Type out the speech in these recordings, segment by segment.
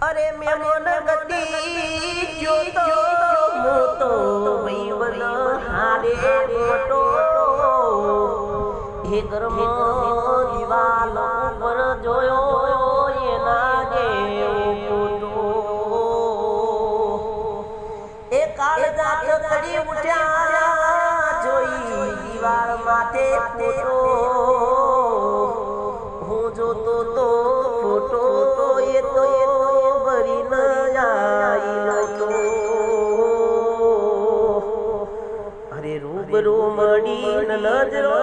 अरे मेमन गति जो तो मोतो वैवन हारे मोटो हे कर्म दीवाल पर जोयो ये ना फोटो ए काल जात कड़ी उठ्या जोई दीवार माथे फोटो हूँ जो तो फोटो ये तो बरी न आई तो अरे रूबरू मड़ी नजरो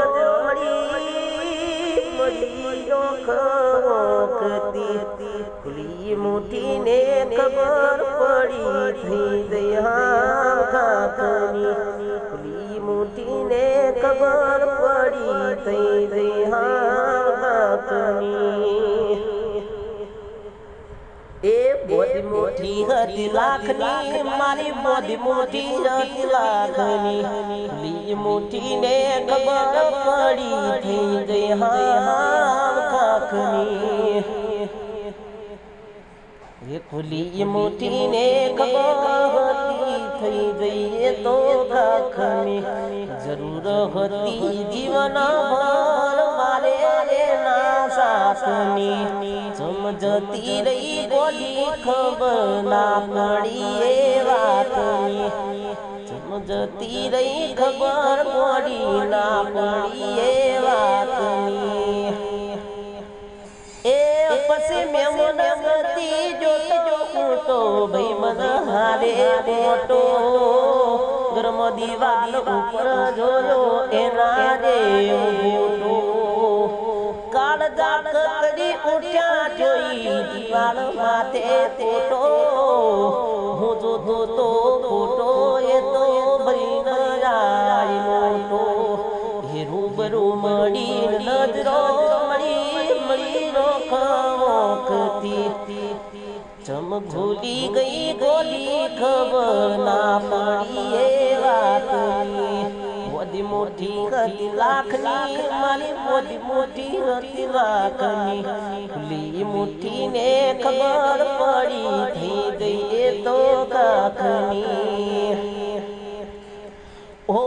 खुली मुठी ने खबर पड़ी थी दया खाकनी खुली मुठी ने खबर पड़ी थी दया खाकनी ए बोधी मोठी हती लाखनी मारी बोधी मोठी हती लाखनी खुली मुठी ने खबर पड़ी थी दया खाकनी ये खुली मुठी ने खबर थी गई तो खाखनी जरूर होती जीवन भर मारे ना साथनी समझती रही बोली खबर ना पड़ी ये बातनी समझती रही खबर पड़ी ना पड़ी ये बातनी पसे मेमन गति जो तो भाई मन हारे मोटो गर्म दीवाल ऊपर जोयो एना रे मोटो काल जात करी उठ्या जोई दीवाल माथे फोटो हूँ जो तो फोटो ये तो भाई न आई मोटो हे रूबरू मड़ी नजरो चम भूली गई गोली खबर ना पड़ी ये बातनी बोधी मोठी हती लाखनी मारी बोधी मोठी हती लाखनी खुली मुट्ठी ने खबर पड़ी थी गई तो काखनी ओ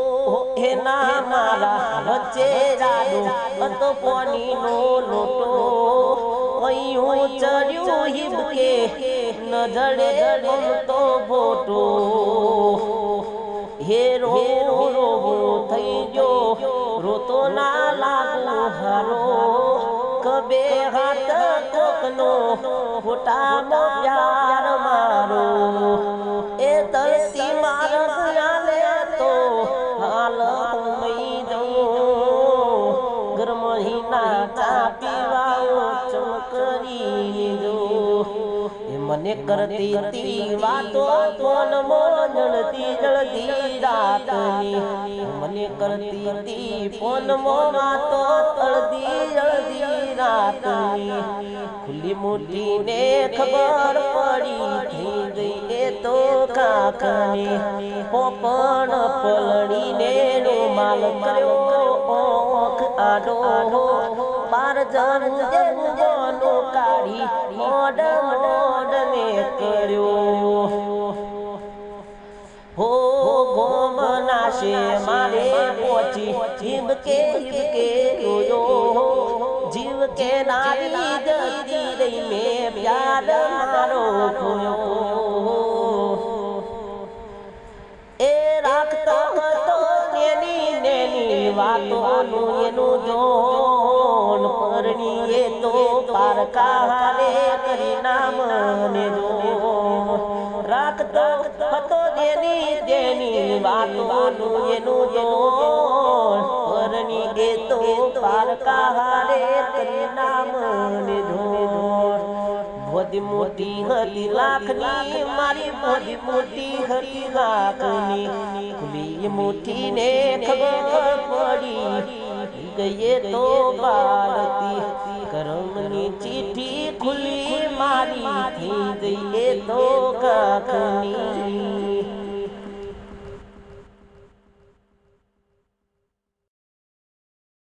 हे ना मारा बच्चे जादू अतो पानी नो लोटो अयूं चढ़ियो हिब के नजरे तो फोटो हे रो थई जो रोतो ना लागू हारो कबे हाथ कोकनो फोटा मो प्यार मारो ए तरसी मारत आले तो हाल मई दो घर महीना चा पीवाओ चमकरी दो मने करती ती वातो कोन मोजणती जल्दी रातनी मने करती ती कोन मो वातो जल्दी रातनी खुली मुट्ठी ने खबर पड़ी थी गई तो काखनी पोपण पलड़ी ने रुमाल कर्यो ओख आडो पार जनो काढ़ी मोड ने कर्यो हो गोमनाशे मारे पोची जीव के रोयो जीव के नारी जती रही में प्यार मारो खोयो ए राखता तो नेनी वातो नु एनु जोन परणी ये तो पार काले करी नाम ने जो राखतो हतो देनी वातो नु एनु जोन परणी ये तो पार काले करी नाम ने जो बोधी मोटी हती लाखनी मारी बोधी मोटी हती लाखनी खुली मुट्ठी ने खबर पड़ी गई तो बालती करमनी चिट्ठी खुली मारी थी गई तो काखनी।